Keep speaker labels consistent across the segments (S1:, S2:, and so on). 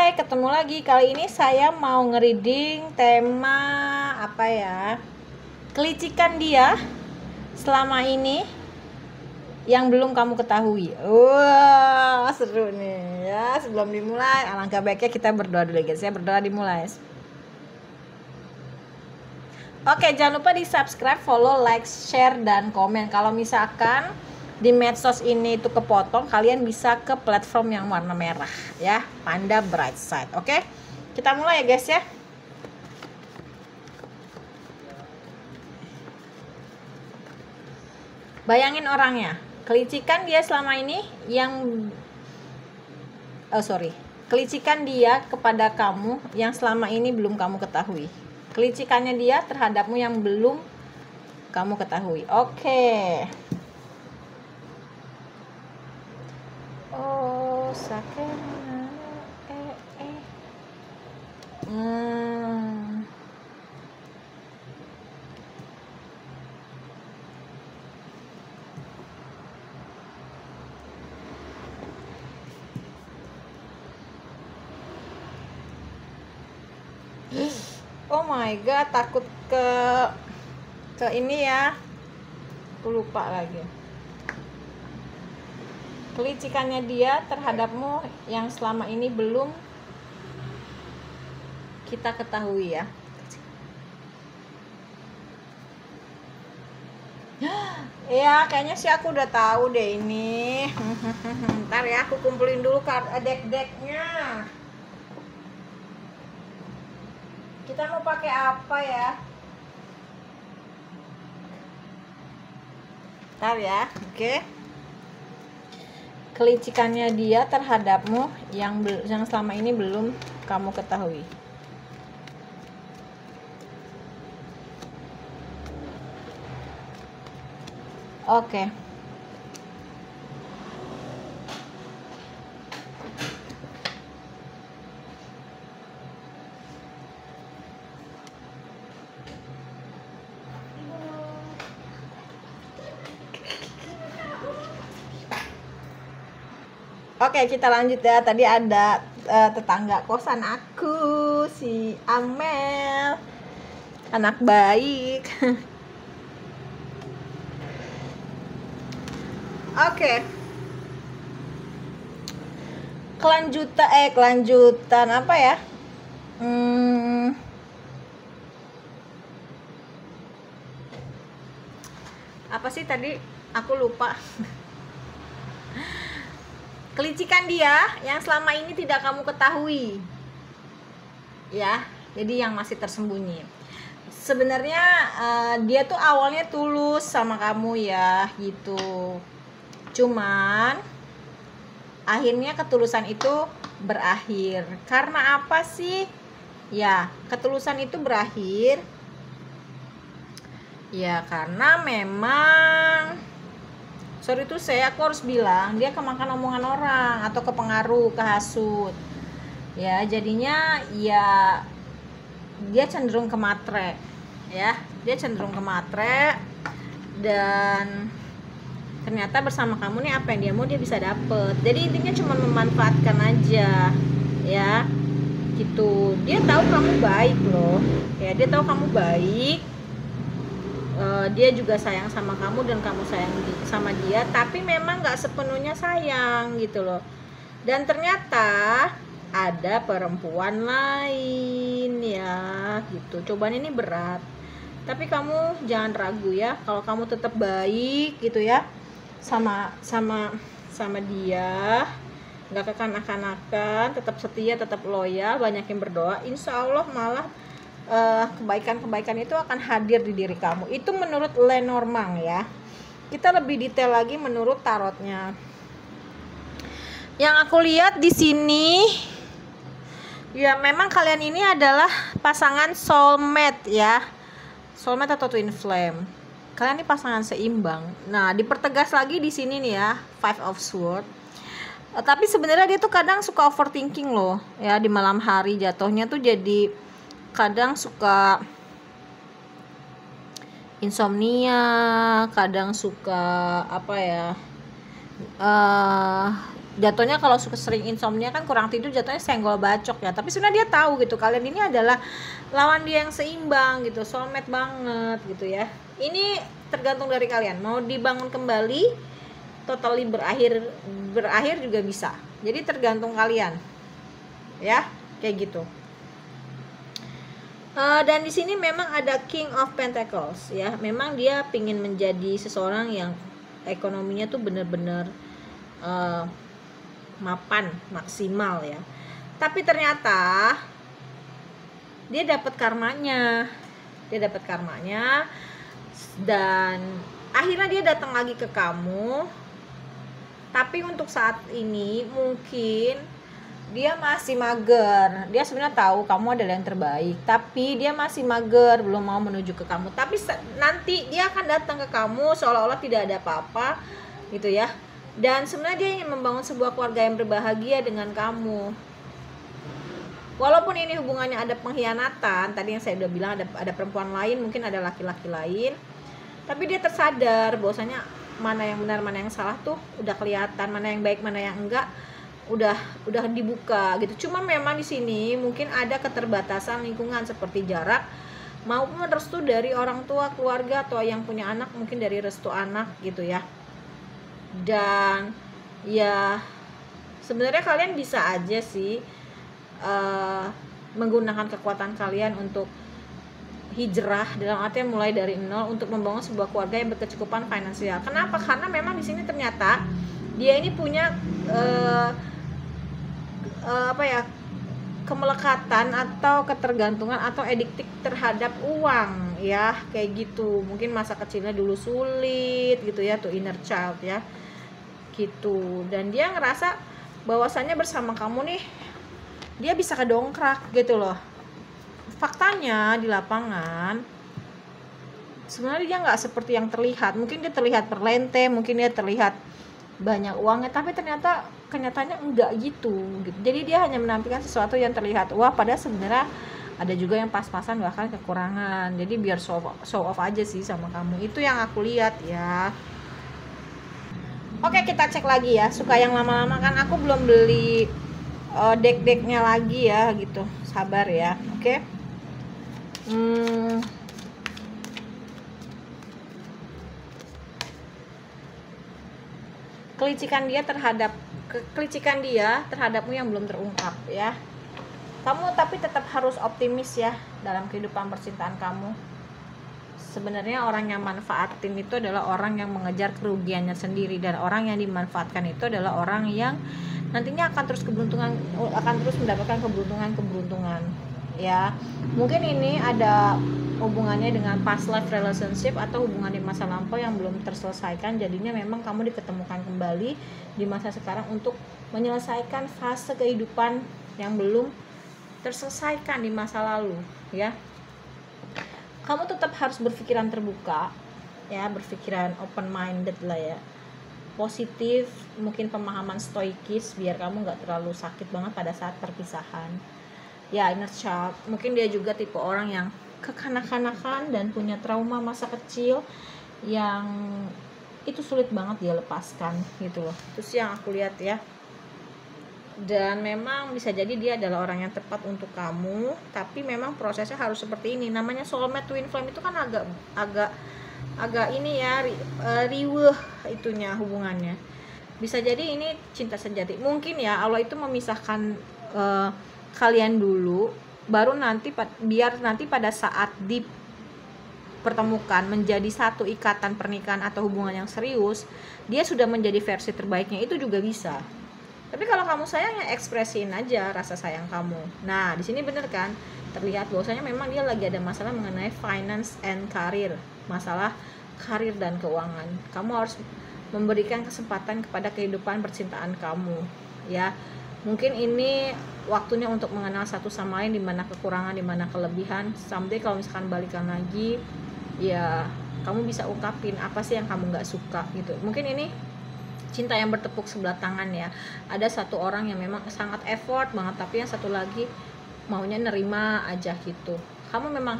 S1: Hai, ketemu lagi. Kali ini saya mau ngereading tema apa ya? Kelicikan dia selama ini yang belum kamu ketahui. Wah, seru nih ya. Sebelum dimulai, alangkah baiknya kita berdoa dulu guys. Saya berdoa dimulai. Oke, jangan lupa di subscribe, follow, like, share, dan komen. Kalau misalkan di medsos ini itu kepotong, kalian bisa ke platform yang warna merah ya, Panda Brightside. Oke, kita mulai ya guys ya. Bayangin orangnya, kelicikan dia selama ini kelicikan dia kepada kamu yang selama ini belum kamu ketahui. Kelicikannya dia terhadapmu yang belum kamu ketahui. Oke. Oh, sakit. Oh my god, takut ke ini ya. Aku lupa lagi. Kelicikannya dia terhadapmu yang selama ini belum kita ketahui ya. Ya, kayaknya sih aku udah tahu deh ini. Ntar ya, aku kumpulin dulu deck-decknya. Kita mau pakai apa ya? Ntar ya, oke. Kelicikannya dia terhadapmu yang selama ini belum kamu ketahui. Oke. Oke, kita lanjut ya. Tadi ada tetangga kosan aku, si Amel, anak baik. Oke. Kelanjutan apa ya? Apa sih tadi? Aku lupa. Kelicikan dia yang selama ini tidak kamu ketahui. Ya, jadi yang masih tersembunyi. Sebenarnya dia tuh awalnya tulus sama kamu ya, gitu. Cuman akhirnya ketulusan itu berakhir. Karena apa sih? Ya, ketulusan itu berakhir. Ya, karena memang aku harus bilang dia kemakan omongan orang atau kepengaruh, kehasut. Ya, jadinya ya dia cenderung ke matre. Ya, dia cenderung ke matre dan ternyata bersama kamu nih apa yang dia mau dia bisa dapet. Jadi intinya cuma memanfaatkan aja, ya, gitu. Dia tahu kamu baik loh, ya, dia tahu kamu baik. Dia juga sayang sama kamu dan kamu sayang sama dia, tapi memang nggak sepenuhnya sayang gitu loh. Dan ternyata ada perempuan lain ya, gitu. Cobaan ini berat, tapi kamu jangan ragu ya, kalau kamu tetap baik gitu ya sama dia, nggak kekanak-kanakan, tetap setia, tetap loyal, banyak yang berdoa, insya Allah malah kebaikan-kebaikan itu akan hadir di diri kamu. Itu menurut Lenormand ya. Kita lebih detail lagi menurut tarotnya. Yang aku lihat di sini ya, memang kalian ini adalah pasangan soulmate ya. Soulmate atau twin flame. Kalian ini pasangan seimbang. Nah, dipertegas lagi di sini nih ya, Five of Swords. Tapi sebenarnya dia tuh kadang suka overthinking loh ya, di malam hari jatuhnya tuh jadi kadang suka insomnia, kadang suka apa ya, jatuhnya kalau suka sering insomnia kan kurang tidur, jatuhnya senggol bacok ya. Tapi sebenarnya dia tahu gitu kalian ini adalah lawan dia yang seimbang gitu, soulmate banget gitu ya. Ini tergantung dari kalian mau dibangun kembali, totally berakhir juga bisa. Jadi tergantung kalian ya, kayak gitu. Dan di sini memang ada King of Pentacles ya. Memang dia pingin menjadi seseorang yang ekonominya tuh bener-bener mapan, maksimal ya. Tapi ternyata dia dapat karmanya. Dan akhirnya dia datang lagi ke kamu. Tapi untuk saat ini mungkin dia masih mager. Dia sebenarnya tahu kamu adalah yang terbaik, tapi dia masih mager, belum mau menuju ke kamu. Tapi nanti dia akan datang ke kamu seolah-olah tidak ada apa-apa gitu ya. Dan sebenarnya dia ingin membangun sebuah keluarga yang berbahagia dengan kamu. Walaupun ini hubungannya ada pengkhianatan, tadi yang saya udah bilang ada perempuan lain, mungkin ada laki-laki lain. Tapi dia tersadar bahwasanya mana yang benar, mana yang salah tuh udah kelihatan, mana yang baik, mana yang enggak udah dibuka gitu. Cuma memang di sini mungkin ada keterbatasan lingkungan seperti jarak maupun restu dari orang tua, keluarga, atau yang punya anak mungkin dari restu anak gitu ya. Dan ya sebenarnya kalian bisa aja sih menggunakan kekuatan kalian untuk hijrah, dalam artian mulai dari nol untuk membangun sebuah keluarga yang berkecukupan finansial. Kenapa? Karena memang di sini ternyata dia ini punya kemelekatan atau ketergantungan atau adiktif terhadap uang ya, kayak gitu. Mungkin masa kecilnya dulu sulit gitu ya, tuh inner child ya gitu. Dan dia ngerasa bahwasannya bersama kamu nih dia bisa kedongkrak gitu loh. Faktanya di lapangan sebenarnya dia nggak seperti yang terlihat. Mungkin dia terlihat perlente, mungkin dia terlihat banyak uangnya, tapi ternyata kenyataannya enggak gitu. Jadi dia hanya menampilkan sesuatu yang terlihat wah, padahal sebenarnya ada juga yang pas-pasan bahkan kekurangan. Jadi biar show off aja sih sama kamu. Itu yang aku lihat ya. Oke, kita cek lagi ya. Suka yang lama-lama kan aku belum beli deck-decknya lagi ya gitu. Sabar ya. Oke. Kelicikan dia terhadapmu yang belum terungkap ya. Kamu tapi tetap harus optimis ya dalam kehidupan percintaan kamu. Sebenarnya orang yang manfaatin itu adalah orang yang mengejar kerugiannya sendiri, dan orang yang dimanfaatkan itu adalah orang yang nantinya akan terus mendapatkan keberuntungan ya. Mungkin ini ada hubungannya dengan past life relationship atau hubungan di masa lampau yang belum terselesaikan. Jadinya memang kamu diketemukan kembali di masa sekarang untuk menyelesaikan fase kehidupan yang belum terselesaikan di masa lalu ya. Kamu tetap harus berpikiran terbuka ya, berpikiran open minded lah ya, positif, mungkin pemahaman stoikis biar kamu nggak terlalu sakit banget pada saat perpisahan ya. Inner child mungkin dia juga tipe orang yang kekanak-kanakan dan punya trauma masa kecil yang itu sulit banget dia lepaskan gitu loh. Terus yang aku lihat ya, dan memang bisa jadi dia adalah orang yang tepat untuk kamu, tapi memang prosesnya harus seperti ini. Namanya soulmate twin flame itu kan agak ini ya, riweuh itunya hubungannya. Bisa jadi ini cinta sejati. Mungkin ya Allah itu memisahkan kalian dulu, baru biar nanti pada saat dipertemukan menjadi satu ikatan pernikahan atau hubungan yang serius, dia sudah menjadi versi terbaiknya. Itu juga bisa. Tapi kalau kamu sayang ya ekspresiin aja rasa sayang kamu. Nah, di sini bener kan? Terlihat bahwasanya memang dia lagi ada masalah mengenai finance and career, masalah karir dan keuangan. Kamu harus memberikan kesempatan kepada kehidupan percintaan kamu, ya. Mungkin ini waktunya untuk mengenal satu sama lain, di mana kekurangan, di mana kelebihan. Someday kalau misalkan balikan lagi, ya kamu bisa ungkapin apa sih yang kamu nggak suka gitu. Mungkin ini cinta yang bertepuk sebelah tangan ya. Ada satu orang yang memang sangat effort banget, tapi yang satu lagi maunya nerima aja gitu. Kamu memang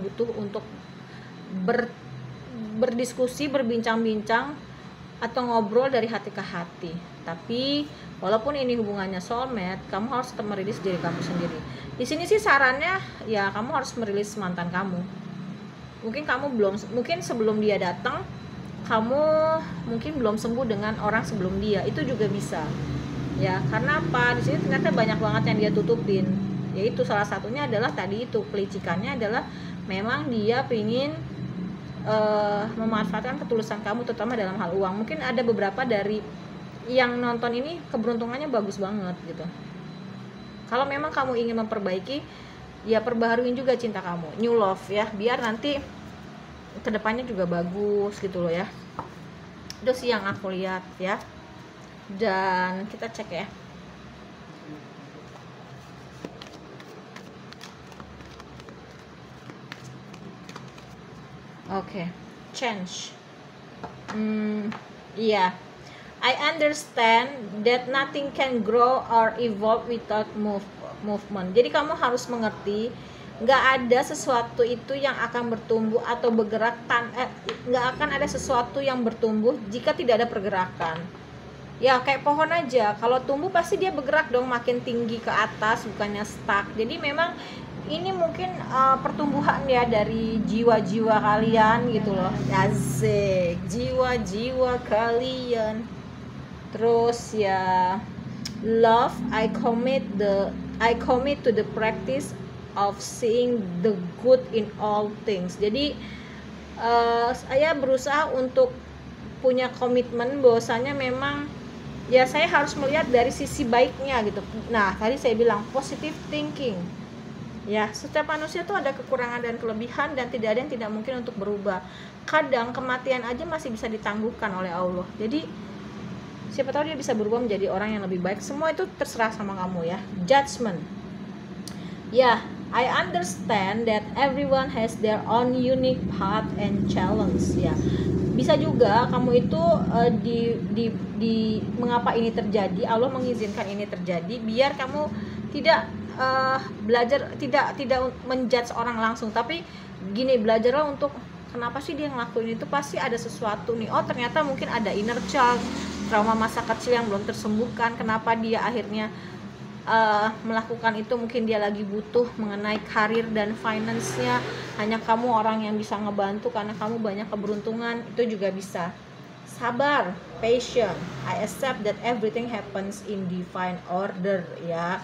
S1: butuh untuk berdiskusi, berbincang-bincang atau ngobrol dari hati ke hati. Tapi walaupun ini hubungannya soulmate, kamu harus tetap merilis diri kamu sendiri. Di sini sih sarannya ya kamu harus merilis mantan kamu. Mungkin sebelum dia datang kamu mungkin belum sembuh dengan orang sebelum dia, itu juga bisa. Ya, karena apa? Di sini ternyata banyak banget yang dia tutupin. Yaitu salah satunya adalah tadi itu pelicikannya adalah memang dia pingin memanfaatkan ketulusan kamu terutama dalam hal uang. Mungkin ada beberapa dari yang nonton ini keberuntungannya bagus banget gitu. Kalau memang kamu ingin memperbaiki, ya perbaharuin juga cinta kamu, new love ya, biar nanti kedepannya juga bagus gitu loh ya. Itu sih yang aku lihat ya. Dan kita cek ya. Oke, change. Iya. I understand that nothing can grow or evolve without movement. Jadi kamu harus mengerti, nggak ada sesuatu itu yang akan bertumbuh atau bergerak nggak akan ada sesuatu yang bertumbuh jika tidak ada pergerakan. Ya kayak pohon aja, kalau tumbuh pasti dia bergerak dong, makin tinggi ke atas, bukannya stuck. Jadi memang ini mungkin pertumbuhan ya dari jiwa-jiwa kalian gitu loh. Asik, jiwa-jiwa kalian. Terus ya, love, I commit to the practice of seeing the good in all things. Jadi saya berusaha untuk punya komitmen bahwasanya memang ya saya harus melihat dari sisi baiknya gitu. Nah, tadi saya bilang positive thinking. Ya, setiap manusia tuh ada kekurangan dan kelebihan dan tidak ada yang tidak mungkin untuk berubah. Kadang kematian aja masih bisa ditangguhkan oleh Allah. Jadi siapa tahu dia bisa berubah menjadi orang yang lebih baik. Semua itu terserah sama kamu ya. Judgment. Ya, I understand that everyone has their own unique path and challenge ya. Bisa juga kamu itu mengapa ini terjadi, Allah mengizinkan ini terjadi biar kamu tidak belajar, tidak menjudge orang langsung, tapi gini, belajarlah untuk kenapa sih dia ngelakuin itu, pasti ada sesuatu nih. Oh ternyata mungkin ada inner child, trauma masa kecil yang belum tersembuhkan, kenapa dia akhirnya melakukan itu. Mungkin dia lagi butuh mengenai karir dan finance-nya, hanya kamu orang yang bisa ngebantu karena kamu banyak keberuntungan, itu juga bisa. Sabar, patient, I accept that everything happens in divine order ya.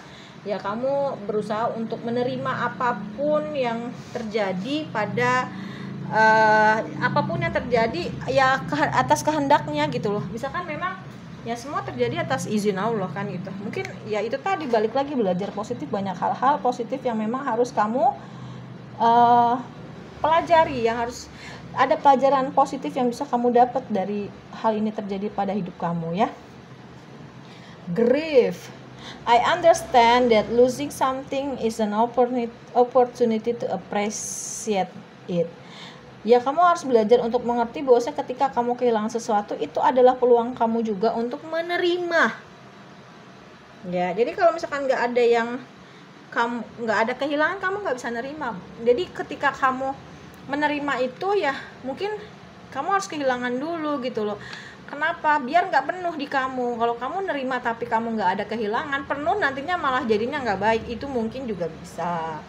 S1: Ya kamu berusaha untuk menerima apapun yang terjadi pada apapun yang terjadi ya atas kehendaknya gitu loh. Misalkan memang ya semua terjadi atas izin Allah kan gitu. Mungkin ya itu tadi, balik lagi belajar positif, banyak hal-hal positif yang memang harus kamu pelajari, yang harus ada pelajaran positif yang bisa kamu dapat dari hal ini terjadi pada hidup kamu ya. Grief, I understand that losing something is an opportunity to appreciate it. Ya kamu harus belajar untuk mengerti bahwa ketika kamu kehilangan sesuatu itu adalah peluang kamu juga untuk menerima. Ya, jadi kalau misalkan nggak ada kehilangan, kamu nggak bisa nerima. Jadi ketika kamu menerima itu ya mungkin kamu harus kehilangan dulu gitu loh. Kenapa? Biar nggak penuh di kamu. Kalau kamu nerima tapi kamu nggak ada kehilangan, penuh nantinya malah jadinya nggak baik. Itu mungkin juga bisa.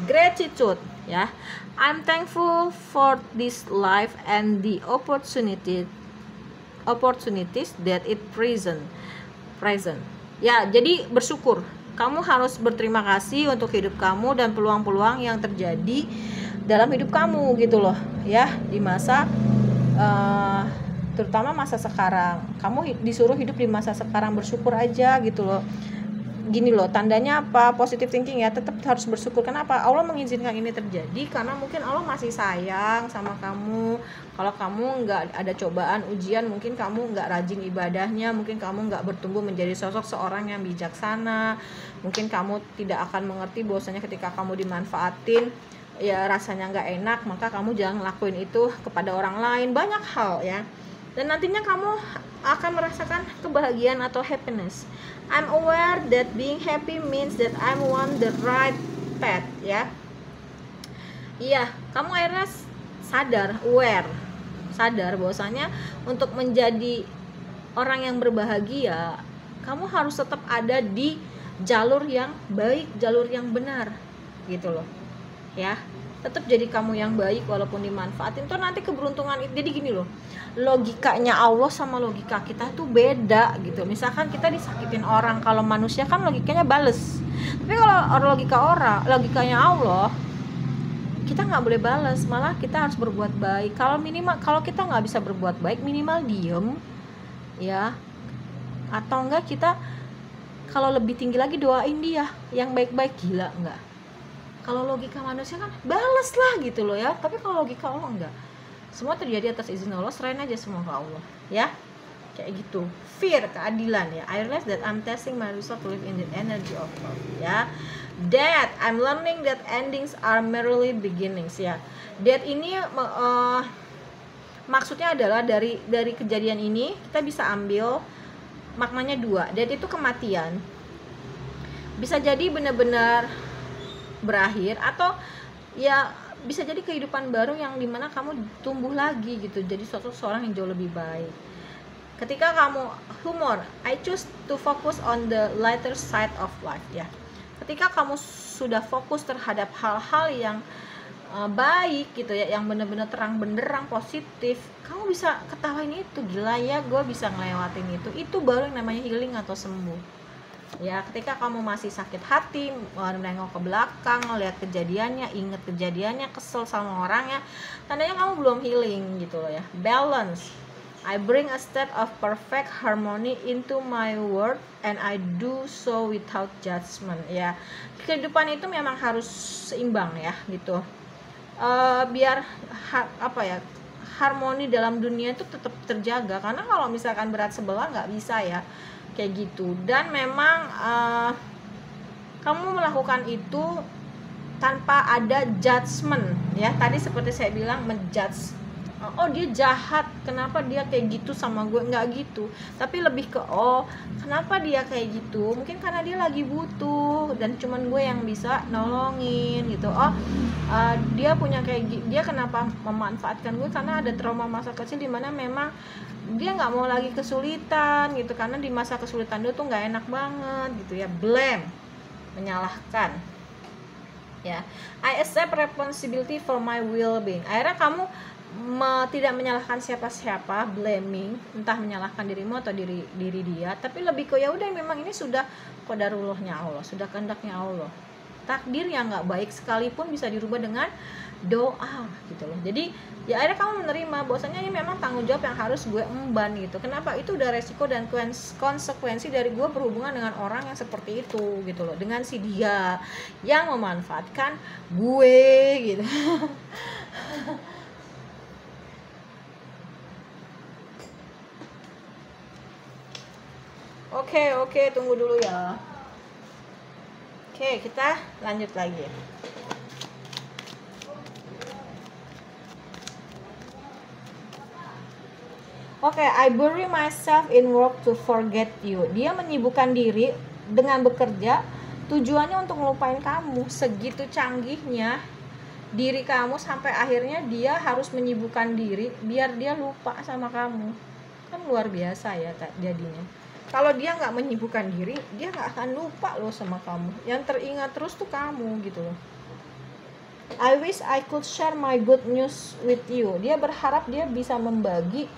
S1: Gratitude ya. I'm thankful for this life and the opportunities that it present. Ya, jadi bersyukur. Kamu harus berterima kasih untuk hidup kamu dan peluang-peluang yang terjadi dalam hidup kamu gitu loh ya, di masa terutama masa sekarang. Kamu disuruh hidup di masa sekarang, bersyukur aja gitu loh. Gini loh, tandanya apa? Positive thinking ya, tetap harus bersyukur. Kenapa? Allah mengizinkan ini terjadi karena mungkin Allah masih sayang sama kamu. Kalau kamu nggak ada cobaan, ujian, mungkin kamu nggak rajin ibadahnya, mungkin kamu nggak bertumbuh menjadi sosok seorang yang bijaksana, mungkin kamu tidak akan mengerti bahwasanya ketika kamu dimanfaatin ya rasanya nggak enak, maka kamu jangan ngelakuin itu kepada orang lain. Banyak hal ya, dan nantinya kamu akan merasakan kebahagiaan atau happiness. I'm aware that being happy means that I'm on the right path ya. Iya, kamu akhirnya sadar bahwasanya untuk menjadi orang yang berbahagia, kamu harus tetap ada di jalur yang baik, jalur yang benar gitu loh ya. Tetap jadi kamu yang baik walaupun dimanfaatin tuh nanti keberuntungan itu. Jadi gini loh, logikanya Allah sama logika kita tuh beda gitu. Misalkan kita disakitin orang, kalau manusia kan logikanya bales, tapi kalau logikanya Allah, kita nggak boleh balas, malah kita harus berbuat baik. Kalau kita nggak bisa berbuat baik, minimal diem ya, atau enggak kita kalau lebih tinggi lagi doain dia yang baik-baik. Gila nggak? Kalau logika manusia kan balas lah gitu loh ya, tapi kalau logika Allah enggak. Semua terjadi atas izin Allah, serahin aja semua ke Allah ya, kayak gitu. Fear, keadilan ya. I realize that I'm testing my resolve to live in the energy of love ya. That I'm learning that endings are merely beginnings ya. That ini maksudnya adalah dari kejadian ini kita bisa ambil maknanya dua. That itu kematian, bisa jadi benar-benar berakhir, atau ya bisa jadi kehidupan baru yang dimana kamu tumbuh lagi gitu, jadi seorang yang jauh lebih baik. Ketika kamu humor, I choose to focus on the lighter side of life ya. Ketika kamu sudah fokus terhadap hal-hal yang baik gitu ya, yang benar-benar terang benderang positif, kamu bisa ketawain itu. Gila ya, gue bisa ngelewatin itu baru yang namanya healing atau sembuh ya. Ketika kamu masih sakit hati, menengok ke belakang, ngeliat kejadiannya, inget kejadiannya, kesel sama orangnya, tandanya kamu belum healing gitu loh ya. Balance, I bring a state of perfect harmony into my world and I do so without judgment ya. Kehidupan itu memang harus seimbang ya gitu, biar harmoni dalam dunia itu tetap terjaga. Karena kalau misalkan berat sebelah nggak bisa ya kayak gitu. Dan memang kamu melakukan itu tanpa ada judgment ya. Tadi seperti saya bilang, menjudge, oh dia jahat, kenapa dia kayak gitu sama gue, nggak gitu. Tapi lebih ke kenapa dia kayak gitu, mungkin karena dia lagi butuh dan cuman gue yang bisa nolongin gitu. Dia punya dia kenapa memanfaatkan gue, karena ada trauma masa kecil dimana memang dia nggak mau lagi kesulitan gitu, karena di masa kesulitan dia tuh nggak enak banget gitu ya. Blame, menyalahkan ya. I accept responsibility for my well-being. Akhirnya kamu tidak menyalahkan siapa-siapa, blaming, entah menyalahkan dirimu atau diri dia, tapi lebih ke ya udah, memang ini sudah qadarullahnya Allah, sudah kehendaknya Allah. Takdir yang nggak baik sekalipun bisa dirubah dengan doa gitu loh. Jadi ya akhirnya kamu menerima bahwasanya ini memang tanggung jawab yang harus gue emban gitu. Kenapa? Itu udah resiko dan konsekuensi dari gue berhubungan dengan orang yang seperti itu gitu loh, dengan si dia yang memanfaatkan gue gitu. Oke, tunggu dulu ya. Oke, kita lanjut lagi. Oke, I bury myself in work to forget you. Dia menyibukkan diri dengan bekerja, tujuannya untuk melupain kamu. Segitu canggihnya diri kamu sampai akhirnya dia harus menyibukkan diri biar dia lupa sama kamu. Kan luar biasa ya jadinya. Kalau dia nggak menyibukkan diri, dia nggak akan lupa loh sama kamu. Yang teringat terus tuh kamu gitu loh. I wish I could share my good news with you. Dia berharap dia bisa membagi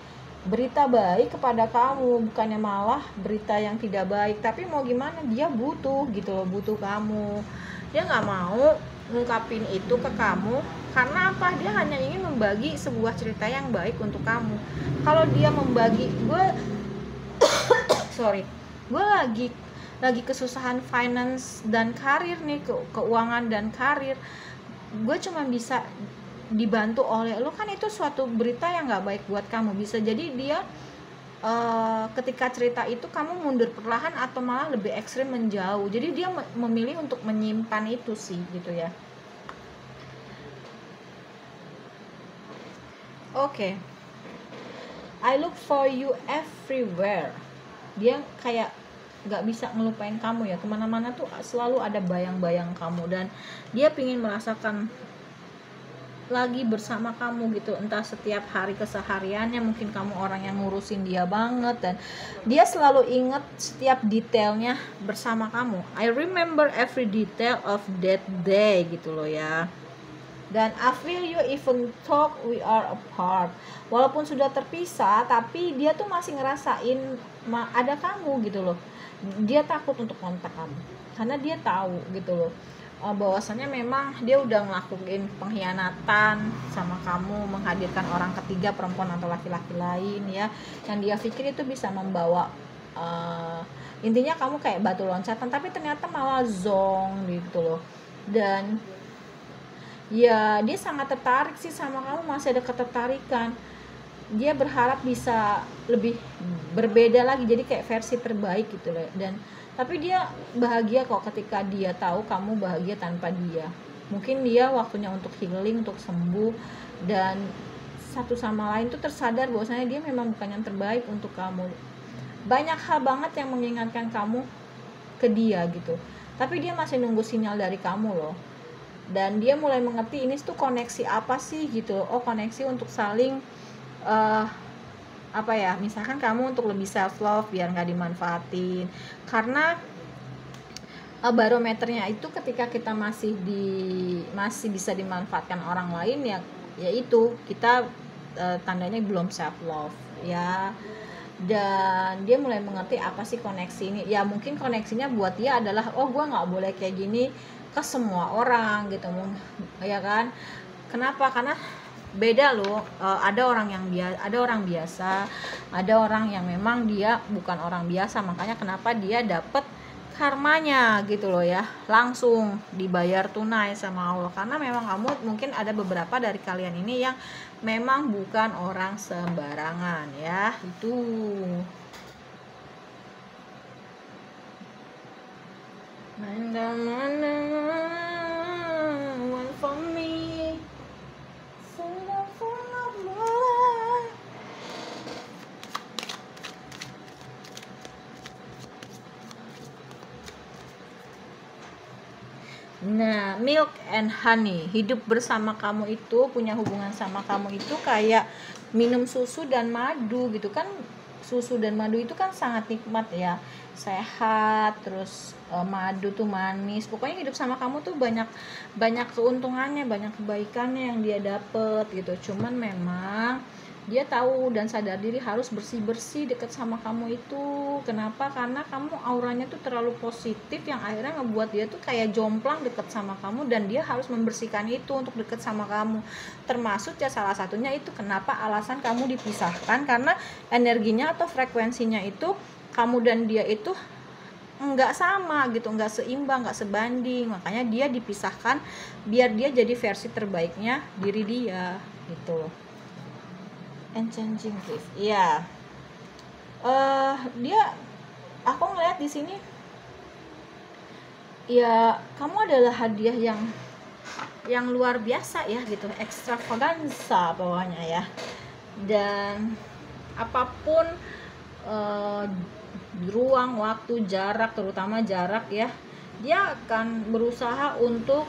S1: berita baik kepada kamu, bukannya malah berita yang tidak baik. Tapi mau gimana, dia butuh gitu loh, butuh kamu. Dia nggak mau ngungkapin itu ke kamu karena apa? Dia hanya ingin membagi sebuah cerita yang baik untuk kamu. Kalau dia membagi, gue lagi kesusahan finance dan karir nih, keuangan dan karir, gue cuma bisa dibantu oleh lo, kan itu suatu berita yang nggak baik buat kamu. Bisa jadi dia ketika cerita itu kamu mundur perlahan atau malah lebih ekstrim menjauh. Jadi dia memilih untuk menyimpan itu sih gitu ya. Oke. I look for you everywhere. Dia kayak nggak bisa ngelupain kamu ya, kemana-mana tuh selalu ada bayang-bayang kamu, dan dia pingin merasakan lagi bersama kamu gitu, entah setiap hari kesehariannya. Mungkin kamu orang yang ngurusin dia banget dan dia selalu inget setiap detailnya bersama kamu. I remember every detail of that day gitu loh ya. Dan I feel you even though we are apart. Walaupun sudah terpisah, tapi dia tuh masih ngerasain ada kamu gitu loh. Dia takut untuk kontak kamu karena dia tahu gitu loh, bahwasannya memang dia udah ngelakuin pengkhianatan sama kamu, menghadirkan orang ketiga, perempuan atau laki-laki lain ya, yang dia pikir itu bisa membawa intinya kamu kayak batu loncatan, tapi ternyata malah zong gitu loh. Dan ya dia sangat tertarik sih sama kamu, masih ada ketertarikan. Dia berharap bisa lebih berbeda lagi, jadi kayak versi terbaik gitu loh. Dan tapi dia bahagia kok ketika dia tahu kamu bahagia tanpa dia. Mungkin dia waktunya untuk healing, untuk sembuh, dan satu sama lain tuh tersadar bahwasanya dia memang bukan yang terbaik untuk kamu. Banyak hal banget yang mengingatkan kamu ke dia gitu, tapi dia masih nunggu sinyal dari kamu loh. Dan dia mulai mengerti ini tuh koneksi apa sih gitu. Oh, koneksi untuk saling apa ya, misalkan kamu untuk lebih self love biar nggak dimanfaatin. Karena barometernya itu ketika kita masih bisa dimanfaatkan orang lain ya, yaitu kita tandanya belum self love ya. Dan dia mulai mengerti apa sih koneksi ini ya. Mungkin koneksinya buat dia adalah oh gue nggak boleh kayak gini ke semua orang gitu ya kan. Kenapa? Karena beda loh, ada orang biasa, ada orang yang memang dia bukan orang biasa. Makanya kenapa dia dapet karmanya gitu loh ya, langsung dibayar tunai sama Allah. Karena memang kamu mungkin ada beberapa dari kalian ini yang memang bukan orang sembarangan ya. Itu mana one for me. Nah, milk and honey, hidup bersama kamu itu, punya hubungan sama kamu itu kayak minum susu dan madu gitu kan. Susu dan madu itu kan sangat nikmat ya, sehat, terus madu tuh manis. Pokoknya hidup sama kamu tuh banyak keuntungannya, banyak kebaikannya yang dia dapet gitu. Cuman memang dia tahu dan sadar diri harus bersih-bersih deket sama kamu itu. Kenapa? Karena kamu auranya tuh terlalu positif yang akhirnya ngebuat dia tuh kayak jomplang deket sama kamu, dan dia harus membersihkan itu untuk deket sama kamu. Termasuk ya salah satunya itu kenapa alasan kamu dipisahkan, karena energinya atau frekuensinya itu kamu dan dia itu nggak sama gitu, nggak seimbang, nggak sebanding. Makanya dia dipisahkan biar dia jadi versi terbaiknya diri dia gitu. And changing gift, iya. Dia, aku ngeliat di sini, ya kamu adalah hadiah yang luar biasa ya gitu, extravaganza bawahnya ya. Dan apapun ruang, waktu, jarak, terutama jarak ya, dia akan berusaha untuk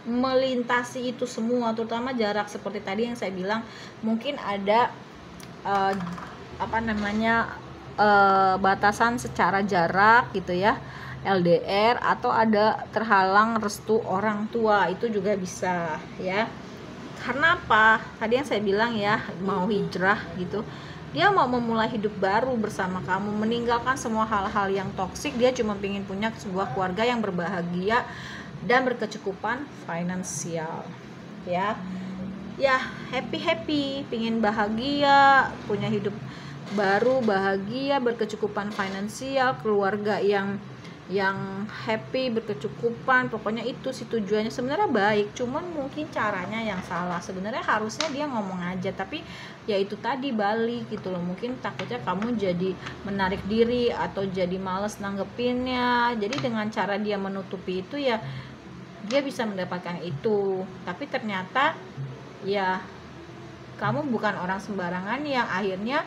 S1: melintasi itu semua, terutama jarak. Seperti tadi yang saya bilang, mungkin ada batasan secara jarak gitu ya, LDR, atau ada terhalang restu orang tua, itu juga bisa ya. Karena apa? Tadi yang saya bilang ya, mau hijrah gitu, dia mau memulai hidup baru bersama kamu, meninggalkan semua hal-hal yang toksik. Dia cuma ingin punya sebuah keluarga yang berbahagia dan berkecukupan finansial ya. Happy, pingin bahagia, punya hidup baru, bahagia, berkecukupan finansial, keluarga yang happy, berkecukupan. Pokoknya itu sih tujuannya. Sebenarnya baik, cuman mungkin caranya yang salah. Sebenarnya harusnya dia ngomong aja, tapi ya itu tadi balik gitu loh. Mungkin takutnya kamu jadi menarik diri atau jadi males nanggepinnya. Jadi dengan cara dia menutupi itu ya, dia bisa mendapatkan itu. Tapi ternyata ya kamu bukan orang sembarangan yang akhirnya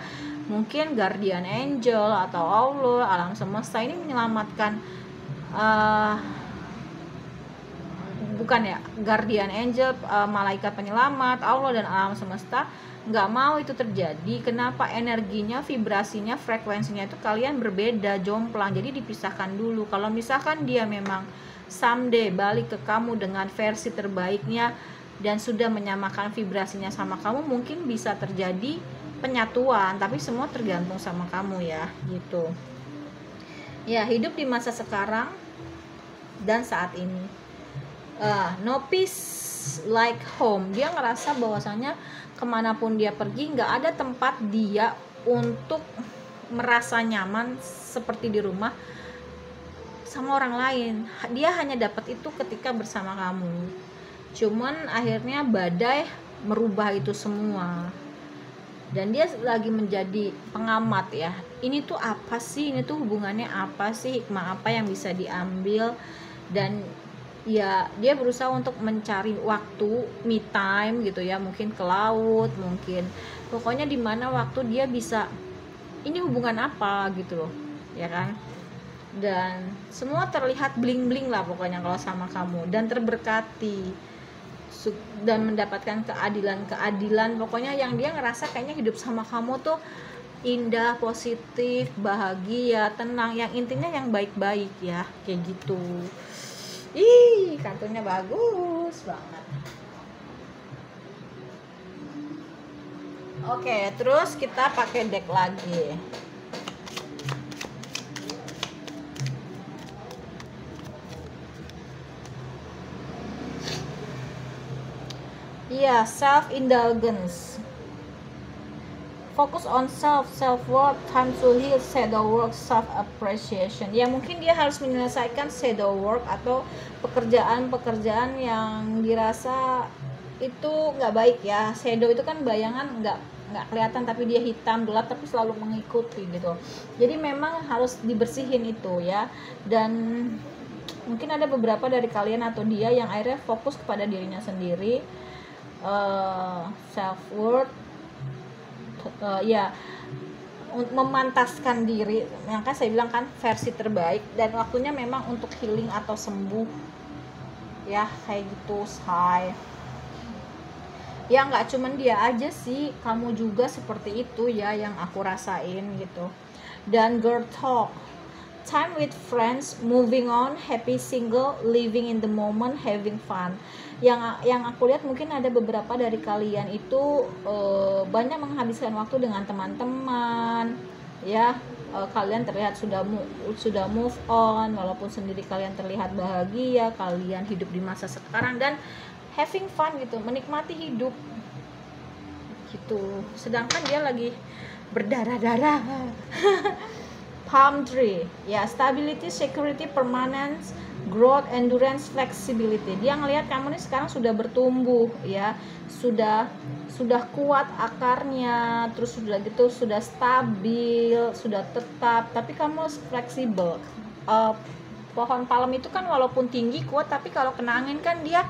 S1: mungkin guardian angel atau Allah, alam semesta ini menyelamatkan bukan ya, guardian angel, malaikat penyelamat, Allah dan alam semesta nggak mau itu terjadi. Kenapa? Energinya, vibrasinya, frekuensinya itu kalian berbeda, jomplang. Jadi dipisahkan dulu. Kalau misalkan dia memang someday balik ke kamu dengan versi terbaiknya dan sudah menyamakan vibrasinya sama kamu, mungkin bisa terjadi penyatuan, tapi semua tergantung sama kamu ya, gitu. Ya, hidup di masa sekarang dan saat ini. No peace like home. Dia ngerasa bahwasanya kemanapun dia pergi nggak ada tempat dia untuk merasa nyaman seperti di rumah sama orang lain. Dia hanya dapat itu ketika bersama kamu. Cuman akhirnya badai merubah itu semua. Dan dia lagi menjadi pengamat ya. Ini tuh apa sih? Ini tuh hubungannya apa sih? Hikmah apa yang bisa diambil? Dan ya dia berusaha untuk mencari waktu me time gitu ya, mungkin ke laut, mungkin pokoknya di mana waktu dia bisa, ini hubungan apa gitu loh ya kan. Dan semua terlihat bling-bling lah pokoknya kalau sama kamu, dan terberkati dan mendapatkan keadilan, pokoknya yang dia ngerasa kayaknya hidup sama kamu tuh indah, positif, bahagia, tenang, yang intinya yang baik-baik ya, kayak gitu. Ih, kartunya bagus banget. Oke, terus kita pakai deck lagi. Iya, self indulgence. Focus on self worth, time to heal, shadow work, self appreciation. Ya mungkin dia harus menyelesaikan shadow work atau pekerjaan yang dirasa itu nggak baik ya. Shadow itu kan bayangan nggak kelihatan tapi dia hitam gelap tapi selalu mengikuti gitu. Jadi memang harus dibersihin itu ya. Dan mungkin ada beberapa dari kalian atau dia yang akhirnya fokus kepada dirinya sendiri, self worth, ya memantaskan diri, yang kan saya bilang kan versi terbaik, dan waktunya memang untuk healing atau sembuh ya, kayak gitu say. Ya nggak cuman dia aja sih, kamu juga seperti itu ya yang aku rasain gitu. Dan girl talk, time with friends, moving on, happy single, living in the moment, having fun. Yang aku lihat mungkin ada beberapa dari kalian itu banyak menghabiskan waktu dengan teman-teman ya. Kalian terlihat sudah move on, walaupun sendiri kalian terlihat bahagia, kalian hidup di masa sekarang dan having fun gitu, menikmati hidup gitu. Sedangkan dia lagi berdarah-darah. Palm tree ya, stability, security, permanence, growth, endurance, flexibility. Dia ngelihat kamu nih sekarang sudah bertumbuh ya, sudah kuat akarnya, terus sudah gitu, sudah stabil, sudah tetap, tapi kamu fleksibel. Pohon palem itu kan walaupun tinggi kuat, tapi kalau kena angin kan dia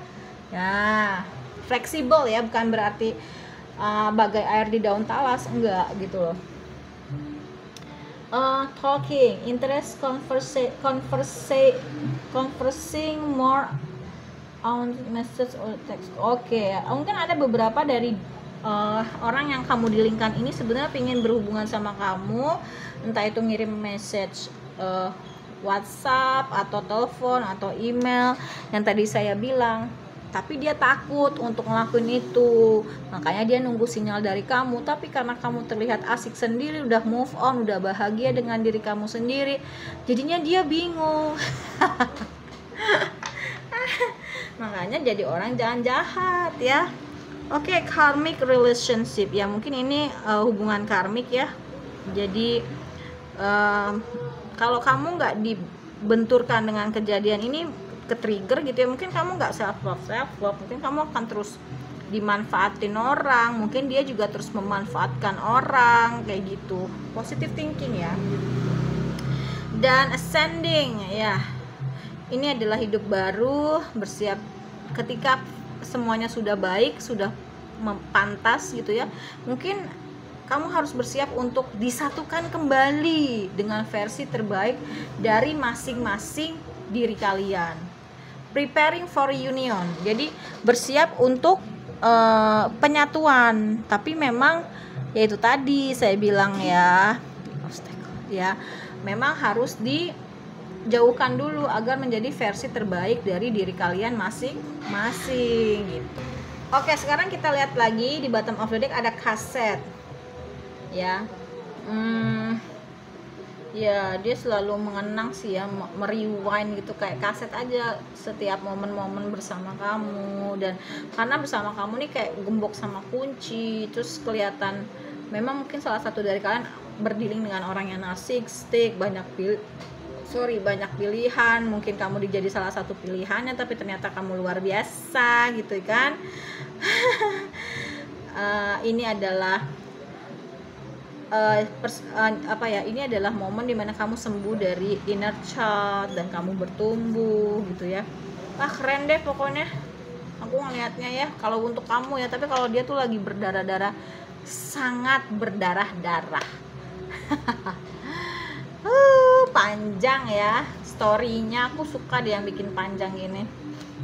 S1: ya fleksibel ya, bukan berarti bagai air di daun talas, enggak gitu loh. Talking, interest, conversing more on message or text. Oke, mungkin ada beberapa dari orang yang kamu dilingkan ini sebenarnya ingin berhubungan sama kamu, entah itu ngirim message WhatsApp atau telepon atau email yang tadi saya bilang, tapi dia takut untuk ngelakuin itu, makanya dia nunggu sinyal dari kamu. Tapi karena kamu terlihat asik sendiri, udah move on, udah bahagia dengan diri kamu sendiri, jadinya dia bingung. Makanya jadi orang jangan jahat ya. Oke, karmic relationship ya, mungkin ini hubungan karmik ya. Jadi kalau kamu nggak dibenturkan dengan kejadian ini, ke trigger gitu ya, mungkin kamu nggak self love, mungkin kamu akan terus dimanfaatin orang, mungkin dia juga terus memanfaatkan orang kayak gitu. Positive thinking ya. Dan ascending ya, ini adalah hidup baru, bersiap ketika semuanya sudah baik, sudah pantas gitu ya. Mungkin kamu harus bersiap untuk disatukan kembali dengan versi terbaik dari masing-masing diri kalian. preparing for reunion. Jadi bersiap untuk penyatuan. Tapi memang ya itu tadi saya bilang ya, memang harus dijauhkan dulu agar menjadi versi terbaik dari diri kalian masing-masing gitu. Oke, sekarang kita lihat lagi di bottom of the deck ada kaset. Ya. Ya, dia selalu mengenang sih ya, merewind gitu, kayak kaset aja setiap momen-momen bersama kamu. Dan karena bersama kamu nih kayak gembok sama kunci, terus kelihatan memang mungkin salah satu dari kalian berdealing dengan orang yang narsistik, banyak pilihan, mungkin kamu dijadi salah satu pilihannya, tapi ternyata kamu luar biasa gitu kan. Ini adalah ini adalah momen dimana kamu sembuh dari inner child dan kamu bertumbuh gitu ya. Keren deh pokoknya aku ngelihatnya ya, kalau untuk kamu ya. Tapi kalau dia tuh lagi berdarah-darah, sangat berdarah-darah. Panjang ya storynya, aku suka deh yang bikin panjang gini.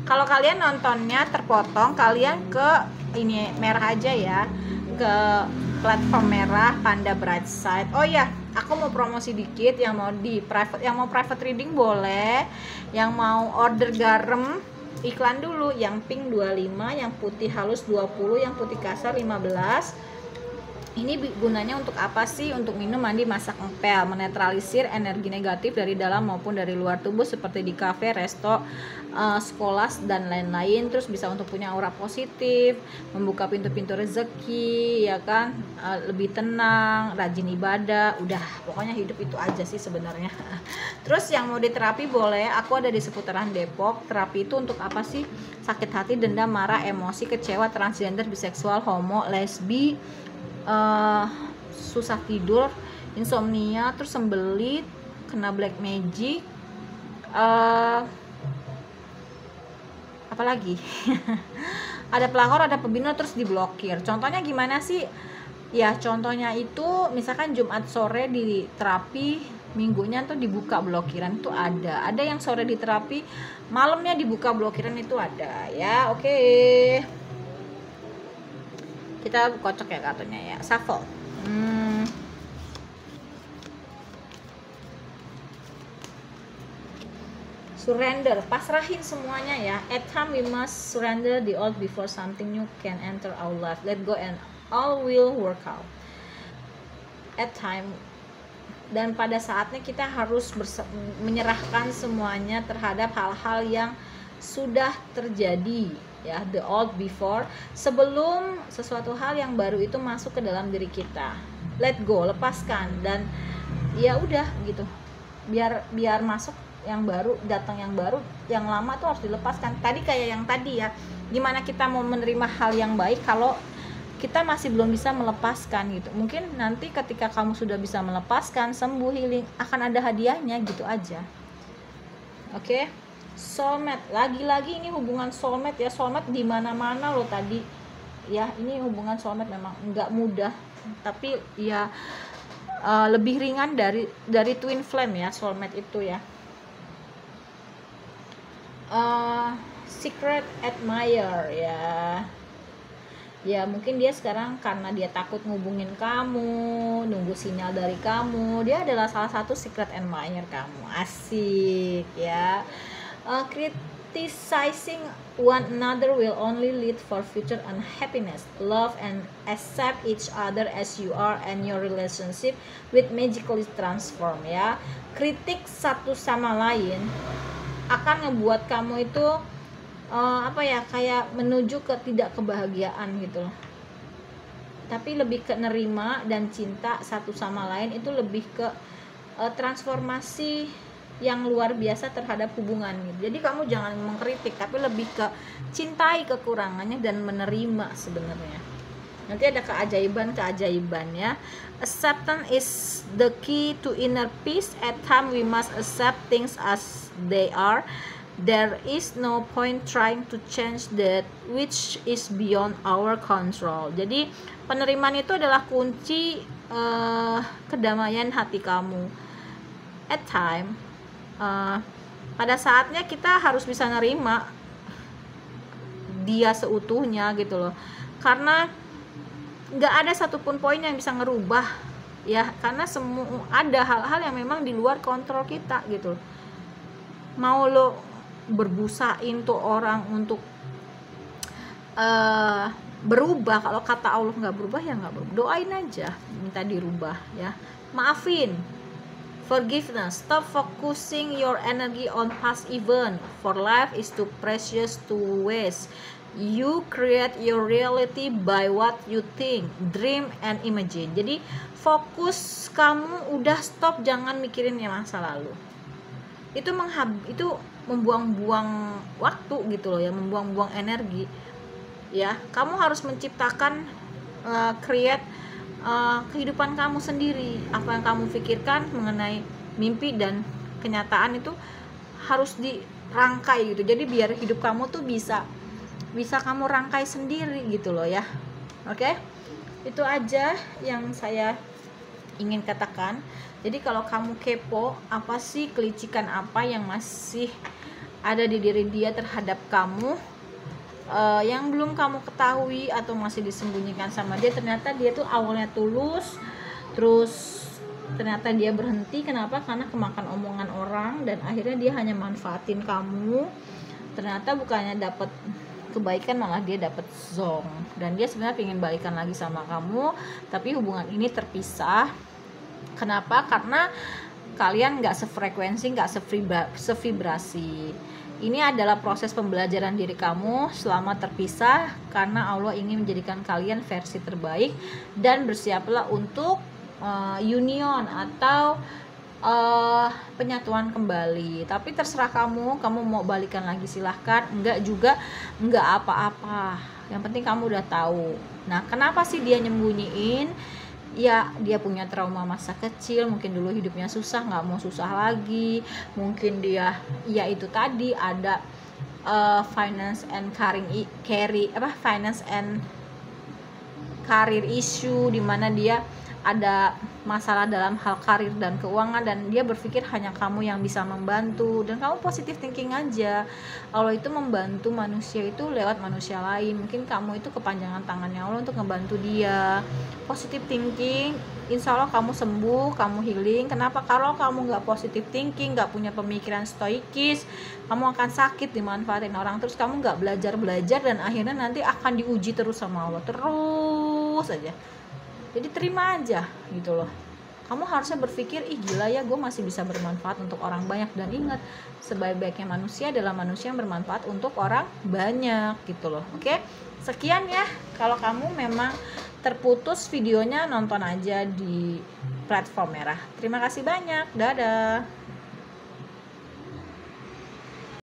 S1: Kalau kalian nontonnya terpotong, kalian ke ini merah aja ya, ke platform merah Panda Bright Side. Oh ya, aku mau promosi dikit, yang mau private reading boleh, yang mau order garam iklan dulu, yang pink 25, yang putih halus 20, yang putih kasar 15. Ini gunanya untuk apa sih? Untuk minum, mandi, masak, ngepel, menetralisir energi negatif dari dalam maupun dari luar tubuh seperti di kafe, resto, sekolah dan lain-lain. Terus bisa untuk punya aura positif, membuka pintu-pintu rezeki, ya kan, lebih tenang, rajin ibadah. Udah, pokoknya hidup itu aja sih sebenarnya. Terus yang mau diterapi boleh, aku ada di seputaran Depok. Terapi itu untuk apa sih? Sakit hati, dendam, marah, emosi, kecewa, transgender, biseksual, homo, lesbi, susah tidur, insomnia, terus sembelit, kena black magic, apalagi ada pelakor, ada pembina, terus diblokir. Contohnya gimana sih ya? Contohnya itu misalkan Jumat sore di terapi, minggunya tuh dibuka blokiran, itu ada yang sore di terapi, malamnya dibuka blokiran, itu ada ya. Oke. Kita kocok ya kartunya ya, shuffle. Surrender, pasrahin semuanya ya. At time we must surrender the old before something new can enter our life. Let go and all will work out. At time, dan pada saatnya kita harus menyerahkan semuanya terhadap hal-hal yang sudah terjadi ya, the old before, sebelum sesuatu hal yang baru itu masuk ke dalam diri kita. Let go, lepaskan, dan ya udah gitu, biar masuk yang baru, datang yang baru, yang lama tuh harus dilepaskan. Tadi kayak yang tadi ya, gimana kita mau menerima hal yang baik kalau kita masih belum bisa melepaskan gitu. Mungkin nanti ketika kamu sudah bisa melepaskan, sembuh, healing, akan ada hadiahnya gitu aja. Oke. Soulmate, lagi-lagi ini hubungan soulmate ya. Soulmate di mana-mana loh tadi ya. Ini hubungan soulmate memang nggak mudah, tapi ya lebih ringan dari twin flame ya, soulmate itu ya. Secret admirer ya, mungkin dia sekarang karena dia takut ngubungin kamu, nunggu sinyal dari kamu, dia adalah salah satu secret admirer kamu. Asik ya. Criticizing one another will only lead for future unhappiness. Love and accept each other as you are, and your relationship will magically transform ya. Kritik satu sama lain akan ngebuat kamu itu kayak menuju ke tidak kebahagiaan gitu loh. Tapi lebih ke nerima dan cinta satu sama lain, itu lebih ke transformasi yang luar biasa terhadap hubungan gitu. Jadi kamu jangan mengkritik, tapi lebih ke cintai kekurangannya dan menerima sebenarnya. Nanti ada keajaiban ya. Acceptance is the key to inner peace. At times we must accept things as they are. There is no point trying to change that which is beyond our control. Jadi penerimaan itu adalah kunci kedamaian hati kamu. At time pada saatnya kita harus bisa nerima dia seutuhnya gitu loh, karena nggak ada satupun poin yang bisa ngerubah ya, karena semua ada hal-hal yang memang di luar kontrol kita gitu. Mau lo berbusain tuh orang untuk berubah, kalau kata Allah nggak berubah ya nggak berubah, doain aja minta dirubah ya, maafin, forgiveness, stop focusing your energy on past event, for life is too precious to waste. You create your reality by what you think, dream, and imagine. Jadi fokus kamu udah stop, jangan mikirin yang masa lalu. Itu membuang-buang waktu gitu loh ya, membuang-buang energi. Ya, kamu harus menciptakan create kehidupan kamu sendiri. Apa yang kamu pikirkan mengenai mimpi dan kenyataan itu harus dirangkai gitu. Jadi biar hidup kamu tuh bisa kamu rangkai sendiri gitu loh ya. Oke? Itu aja yang saya ingin katakan. Jadi kalau kamu kepo, apa sih kelicikan apa yang masih ada di diri dia terhadap kamu, yang belum kamu ketahui atau masih disembunyikan sama dia, ternyata dia tuh awalnya tulus, terus ternyata dia berhenti. Kenapa? Karena kemakan omongan orang dan akhirnya dia hanya manfaatin kamu. Ternyata bukannya dapat kebaikan, malah dia dapat zong, dan dia sebenarnya pengen balikan lagi sama kamu, tapi hubungan ini terpisah. Kenapa? Karena kalian nggak sefrekuensi, nggak sevibrasi. Ini adalah proses pembelajaran diri kamu selama terpisah, karena Allah ingin menjadikan kalian versi terbaik, dan bersiaplah untuk union atau penyatuan kembali. Tapi terserah kamu mau balikan lagi silahkan, enggak juga enggak apa-apa, yang penting kamu udah tahu. Nah, kenapa sih dia nyembunyiin? Ya, dia punya trauma masa kecil, mungkin dulu hidupnya susah, nggak mau susah lagi. Mungkin dia, ya itu tadi ada finance and career issue, dimana dia ada masalah dalam hal karir dan keuangan, dan dia berpikir hanya kamu yang bisa membantu. Dan kamu positive thinking aja, Allah itu membantu manusia itu lewat manusia lain. Mungkin kamu itu kepanjangan tangannya Allah untuk ngebantu dia. Positive thinking, insya Allah kamu sembuh, kamu healing. Kenapa? Kalau kamu nggak positive thinking, nggak punya pemikiran stoikis, kamu akan sakit, dimanfaatin orang terus, kamu nggak belajar, dan akhirnya nanti akan diuji terus sama Allah, terus aja. Jadi terima aja gitu loh. Kamu harusnya berpikir, ih gila ya, gue masih bisa bermanfaat untuk orang banyak. Dan ingat, sebaik-baiknya manusia adalah manusia yang bermanfaat untuk orang banyak gitu loh. Oke, sekian ya. Kalau kamu memang terputus videonya, nonton aja di platform merah. Terima kasih banyak, dadah.